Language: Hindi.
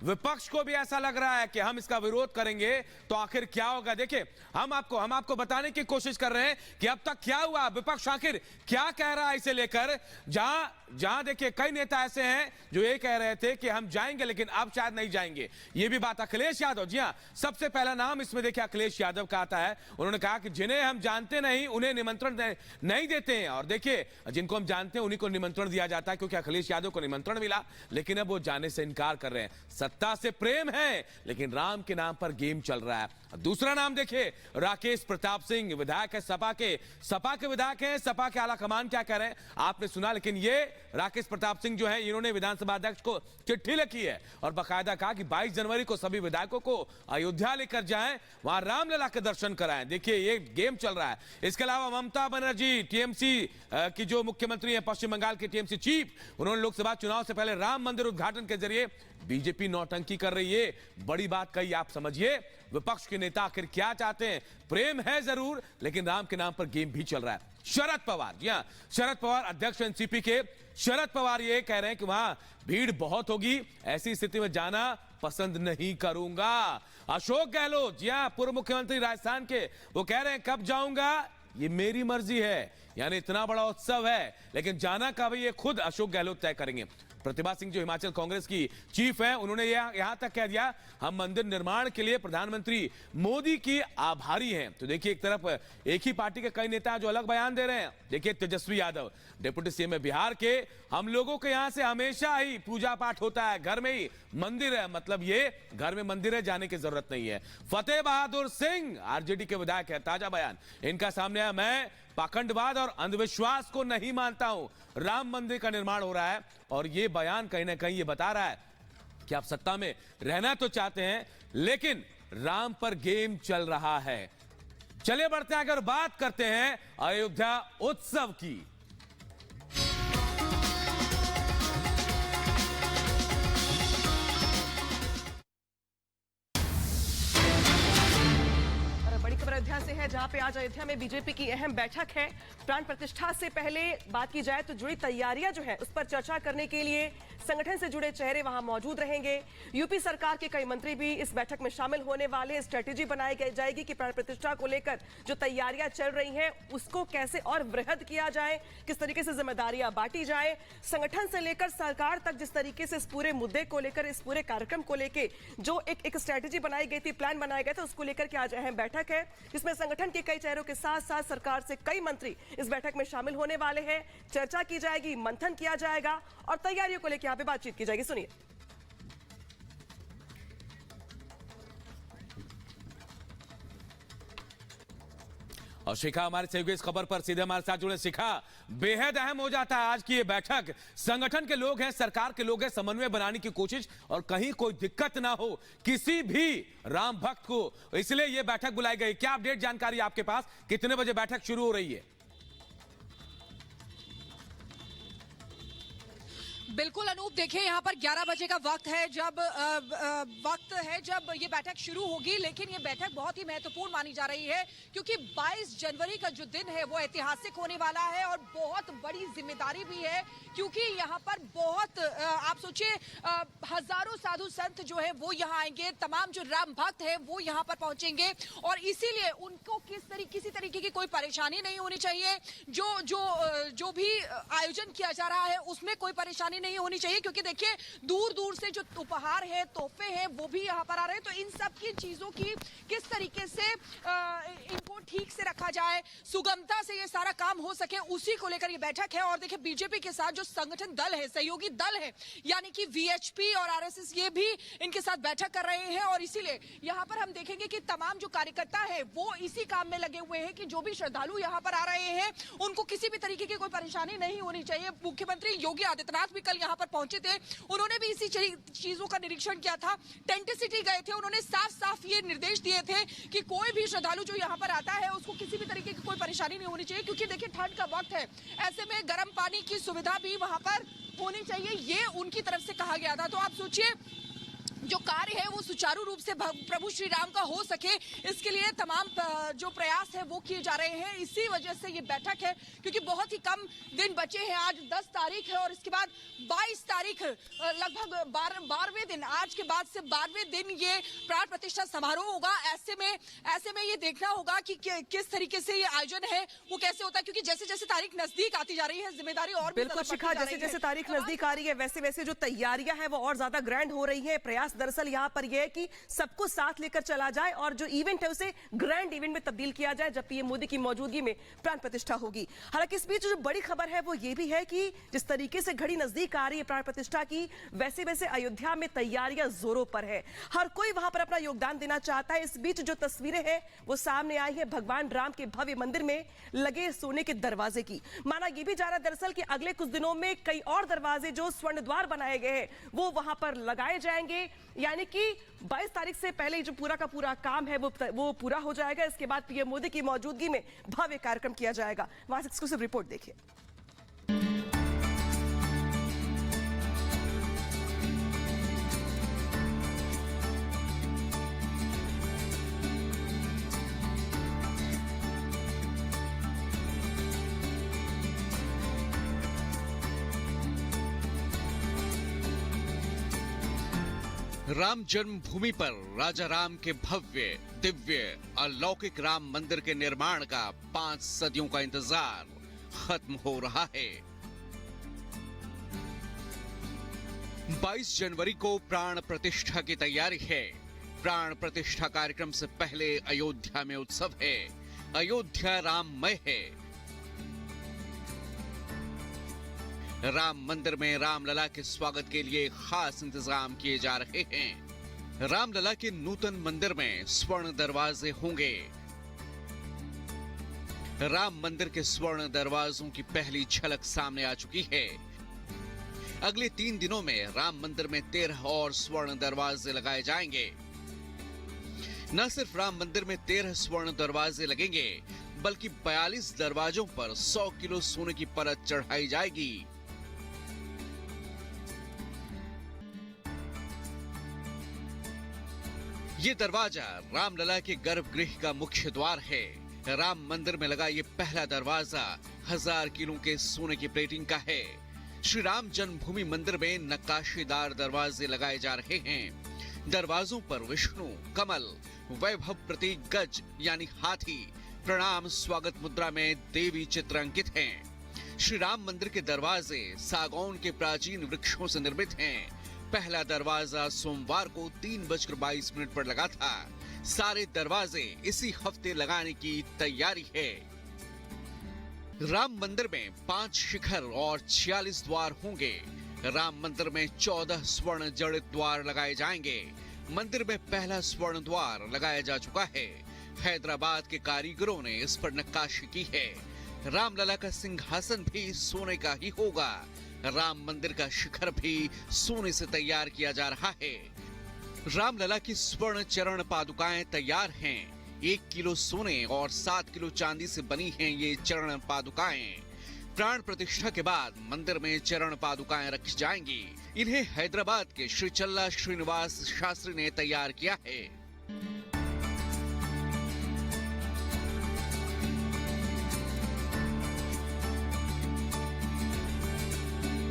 विपक्ष को भी ऐसा लग रहा है कि हम इसका विरोध करेंगे तो आखिर क्या होगा। देखिए, हम आपको बताने की कोशिश कर रहे हैं कि अब तक क्या हुआ, विपक्ष आखिर क्या कह रहा है इसे लेकर। जहां देखिए कई नेता ऐसे हैं जो ये कह रहे थे कि हम जाएंगे लेकिन अब शायद नहीं जाएंगे। ये भी बात अखिलेश यादव, जी हां, सबसे पहला नाम इसमें देखिए अखिलेश यादव का आता है। उन्होंने कहा कि जिन्हें हम जानते नहीं उन्हें निमंत्रण नहीं देते हैं, और देखिए जिनको हम जानते हैं उन्हीं को निमंत्रण दिया जाता है, क्योंकि अखिलेश यादव को निमंत्रण मिला लेकिन अब वो जाने से इनकार कर रहे हैं। सत्ता से प्रेम है लेकिन राम के नाम पर गेम चल रहा है। दूसरा नाम देखिए राकेश प्रताप सिंह, विधायक है सपा के विधायक हैं। सपा के आला कमान क्या कह रहे हैं आपने सुना, लेकिन ये राकेश प्रताप सिंह जो है इन्होंने विधानसभा अध्यक्ष को चिट्ठी लिखी है और बाकायदा कहा कि 22 जनवरी को सभी विधायकों को अयोध्या लेकर जाएं, वहां रामलला के दर्शन कराएं। देखिए ये गेम चल रहा है। इसके अलावा ममता बनर्जी टीएमसी की जो मुख्यमंत्री है, पश्चिम बंगाल के टीएमसी चीफ, उन्होंने लोकसभा चुनाव से पहले राम मंदिर उद्घाटन के जरिए बीजेपी नौटंकी कर रही है। बड़ी बात कही, आप समझिए विपक्ष के नेता आखिर क्या चाहते हैं। प्रेम है जरूर लेकिन राम के नाम पर गेम भी चल रहा है। शरद पवार, जी हां, शरद पवार अध्यक्ष एनसीपी के शरद पवार ये कह रहे हैं कि वहां भीड़ बहुत होगी, ऐसी स्थिति में जाना पसंद नहीं करूंगा। अशोक गहलोत, जी हां, पूर्व मुख्यमंत्री राजस्थान के, वो कह रहे हैं कब जाऊंगा ये मेरी मर्जी है, यानी इतना बड़ा उत्सव है लेकिन जाना कब ये खुद अशोक गहलोत तय करेंगे। प्रतिभा सिंह जो हिमाचल कांग्रेस की चीफ है, उन्होंने यहां तक कह दिया हम मंदिर निर्माण के लिए प्रधानमंत्री मोदी की आभारी हैं। तो देखिए एक तरफ एक ही पार्टी के कई नेता जो अलग बयान दे रहे हैं। देखिए तेजस्वी यादव, डिप्टी सीएम है बिहार के, हम लोगों के यहां से हमेशा ही पूजा पाठ होता है, घर में ही मंदिर है, मतलब ये घर में मंदिर है, जाने की जरूरत नहीं है। फतेह बहादुर सिंह आरजेडी के विधायक है, ताजा बयान इनका सामने आया, मैं पाखंडवाद और अंधविश्वास को नहीं मानता हूं, राम मंदिर का निर्माण हो रहा है। और यह बयान कहीं ना कहीं ये बता रहा है कि आप सत्ता में रहना तो चाहते हैं लेकिन राम पर गेम चल रहा है। चलिए बढ़ते हैं, अगर बात करते हैं अयोध्या उत्सव की। अयोध्या से है, जहां पे आज अयोध्या में बीजेपी की अहम बैठक है। प्राण प्रतिष्ठा से पहले बात की जाए तो जुड़ी तैयारियां जो है उस पर चर्चा करने के लिए संगठन से जुड़े चेहरे वहां मौजूद रहेंगे। यूपी सरकार के कई मंत्री भी इस बैठक में शामिल होने वाले। स्ट्रेटेजी बनाई जाएगी कि प्राण प्रतिष्ठा को लेकर जो तैयारियां चल रही हैं उसको कैसे और वृहद किया जाए, किस तरीके से जिम्मेदारियां बांटी जाए। संगठन से लेकर सरकार तक जिस तरीके से इस पूरे मुद्दे को लेकर, इस पूरे कार्यक्रम को लेकर जो एक स्ट्रेटेजी बनाई गई थी, प्लान बनाया गया था, उसको लेकर के आज अहम बैठक है जिसमें संगठन के कई चेहरों के साथ साथ सरकार से कई मंत्री इस बैठक में शामिल होने वाले हैं। चर्चा की जाएगी, मंथन किया जाएगा और तैयारियों को लेकर यहां पे बातचीत की जाएगी। सुनिए। और शिखा हमारे सहयोगी इस खबर पर सीधे हमारे साथ जुड़े। शिखा, बेहद अहम हो जाता है आज की ये बैठक। संगठन के लोग हैं, सरकार के लोग हैं, समन्वय बनाने की कोशिश और कहीं कोई दिक्कत ना हो किसी भी राम भक्त को, इसलिए ये बैठक बुलाई गई। क्या अपडेट जानकारी आपके पास, कितने बजे बैठक शुरू हो रही है? बिल्कुल अनूप, देखिए यहाँ पर 11 बजे का वक्त है जब ये बैठक शुरू होगी। लेकिन ये बैठक बहुत ही महत्वपूर्ण मानी जा रही है क्योंकि 22 जनवरी का जो दिन है वो ऐतिहासिक होने वाला है और बहुत बड़ी जिम्मेदारी भी है क्योंकि यहाँ पर बहुत आप सोचिए हजारों साधु संत जो है वो यहाँ आएंगे, तमाम जो राम भक्त है वो यहाँ पर पहुंचेंगे और इसीलिए उनको किसी तरीके की कोई परेशानी नहीं होनी चाहिए। जो भी आयोजन किया जा रहा है उसमें कोई परेशानी नहीं होनी चाहिए क्योंकि देखिए दूर दूर से जो उपहार है, तोहफे हैं, वो भी यहाँ पर आ रहे हैं। तो इन सब की चीजों की किस तरीके से इनको ठीक से रखा जाए, सुगमता से ये सारा काम हो सके, उसी को लेकर ये बैठक है। और देखिए बीजेपी के साथ जो संगठन दल है, सहयोगी दल है, यानी कि वीएचपी और आरएसएस, ये भी इनके साथ बैठक कर रहे हैं और इसीलिए यहाँ पर हम देखेंगे कि तमाम जो कार्यकर्ता है वो इसी काम में लगे हुए हैं कि जो भी श्रद्धालु यहाँ पर आ रहे हैं उनको किसी भी तरीके की कोई परेशानी नहीं होनी चाहिए। मुख्यमंत्री योगी आदित्यनाथ भी कल यहाँ पर पहुंचे थे, उन्होंने भी इसी चीजों का निरीक्षण किया था, टेंट सिटी गए थे, उन्होंने साफ साफ ये निर्देश दिए थे कि कोई भी श्रद्धालु जो यहाँ पर आता है उसको किसी भी तरीके की कोई परेशानी नहीं होनी चाहिए क्योंकि देखिए ठंड का वक्त है, ऐसे में गर्म पानी की सुविधा भी वहां पर होनी चाहिए, ये उनकी तरफ से कहा गया था। तो आप सोचिए जो कार्य है वो सुचारू रूप से प्रभु श्री राम का हो सके, इसके लिए तमाम जो प्रयास है वो किए जा रहे हैं। इसी वजह से ये बैठक है, क्योंकि बहुत ही कम दिन बचे हैं। आज 10 तारीख है और इसके बाद 22 तारीख, लगभग 12वें दिन, आज के बाद से 12वें दिन ये प्राण प्रतिष्ठा समारोह होगा। ऐसे में ये देखना होगा कि किस तरीके से ये आयोजन है वो कैसे होता है, क्योंकि जैसे जैसे तारीख नजदीक आती जा रही है जिम्मेदारी और भी बिल्कुल शिखा, जैसे जैसे तारीख नजदीक आ रही है वैसे वैसे जो तैयारियां हैं वो और ज्यादा ग्रैंड हो रही है। प्रयास दरअसल यहाँ पर यह है कि सबको साथ लेकर चला जाए और जो इवेंट है उसे ग्रैंड इवेंट में तब्दील किया जाए, जब पीएम मोदी की मौजूदगी में प्राण प्रतिष्ठा होगी। हालांकि इस बीच जो बड़ी खबर है वो ये भी है कि जिस तरीके से घड़ी नजदीक आ रही है प्राण प्रतिष्ठा की, वैसे वैसे अयोध्या में तैयारियां जोरों पर है। हर कोई वहां पर अपना योगदान देना चाहता है। इस बीच जो तस्वीरें हैं वो सामने आई है भगवान राम के भव्य मंदिर में लगे सोने के दरवाजे की। माना यह भी जा रहा है दरअसल कि अगले कुछ दिनों में कई और दरवाजे जो स्वर्ण द्वार बनाए गए हैं वो वहां पर लगाए जाएंगे, यानी कि 22 तारीख से पहले जो पूरा का पूरा काम है वो पूरा हो जाएगा। इसके बाद पीएम मोदी की मौजूदगी में भव्य कार्यक्रम किया जाएगा। वहां से एक्सक्लूसिव रिपोर्ट देखिए। राम जन्मभूमि पर राजा राम के भव्य, दिव्य, अलौकिक राम मंदिर के निर्माण का 5 सदियों का इंतजार खत्म हो रहा है। 22 जनवरी को प्राण प्रतिष्ठा की तैयारी है। प्राण प्रतिष्ठा कार्यक्रम से पहले अयोध्या में उत्सव है। अयोध्या राममय है। राम मंदिर में रामलला के स्वागत के लिए खास इंतजाम किए जा रहे हैं। रामलला के नूतन मंदिर में स्वर्ण दरवाजे होंगे। राम मंदिर के स्वर्ण दरवाजों की पहली झलक सामने आ चुकी है। अगले 3 दिनों में राम मंदिर में 13 और स्वर्ण दरवाजे लगाए जाएंगे। न सिर्फ राम मंदिर में 13 स्वर्ण दरवाजे लगेंगे, बल्कि 42 दरवाजों पर 100 किलो सोने की परत चढ़ाई जाएगी। ये दरवाजा रामलला के गर्भगृह का मुख्य द्वार है। राम मंदिर में लगा ये पहला दरवाजा 1000 किलो के सोने की प्लेटिंग का है। श्री राम जन्मभूमि मंदिर में नक्काशीदार दरवाजे लगाए जा रहे हैं। दरवाजों पर विष्णु, कमल, वैभव प्रतीक गज यानी हाथी, प्रणाम स्वागत मुद्रा में देवी चित्र अंकित हैं। श्री राम मंदिर के दरवाजे सागौन के प्राचीन वृक्षों से निर्मित हैं। पहला दरवाजा सोमवार को 3:22 पर लगा था। सारे दरवाजे इसी हफ्ते लगाने की तैयारी है। राम मंदिर में 5 शिखर और 46 द्वार होंगे। राम मंदिर में 14 स्वर्ण जड़ित द्वार लगाए जाएंगे। मंदिर में पहला स्वर्ण द्वार लगाया जा चुका है। हैदराबाद के कारीगरों ने इस पर नक्काशी की है। रामलला का सिंहासन भी सोने का ही होगा। राम मंदिर का शिखर भी सोने से तैयार किया जा रहा है। रामलला की स्वर्ण चरण पादुकाएं तैयार हैं। 1 किलो सोने और 7 किलो चांदी से बनी हैं ये चरण पादुकाएं। प्राण प्रतिष्ठा के बाद मंदिर में चरण पादुकाएं रखी जाएंगी। इन्हें हैदराबाद के श्री चल्ला श्रीनिवास शास्त्री ने तैयार किया है।